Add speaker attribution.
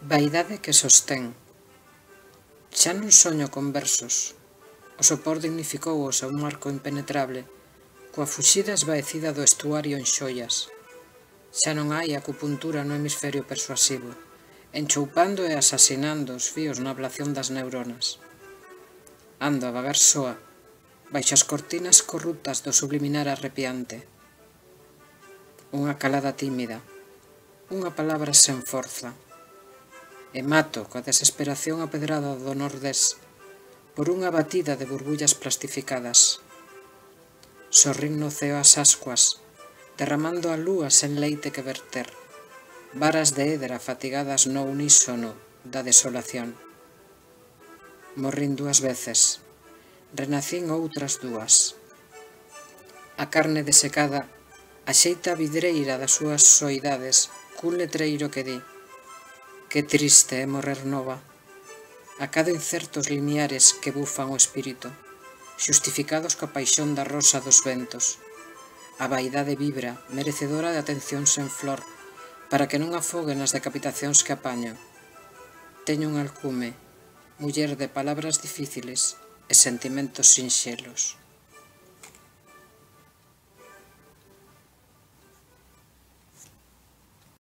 Speaker 1: Vaidade que sostén. Xa non soño con versos. O sopor dignificou o seu marco impenetrable, coa fuxida esvaecida do estuario en xoias. Xa non hai acupuntura no hemisferio persuasivo, enchoupando e asasinando os fíos na ablación das neuronas. Ando a vagar soa, baixo as cortinas corruptas do subliminar arrepiante. Unha calada tímida, unha palabra sen forza. E mato coa desesperación apedrada do nordés por unha batida de burbullas plastificadas. Sorrín no ceo as ascuas, derramando a lúa sen leite que verter, varas de édera fatigadas no unísono da desolación. Morrín 2 veces, renacín outras 2. A carne desecada axeita a vidreira das súas soidades cun letreiro que di: que triste é morrer nova. Acado incertos lineares que bufan o espírito, xustificados coa paixón da rosa dos ventos. A vaidade vibra, merecedora de atención sen flor, para que non afogue nas decapitacións que apaño. Teño un alcume, muller de palabras difíciles e sentimentos sinxelos.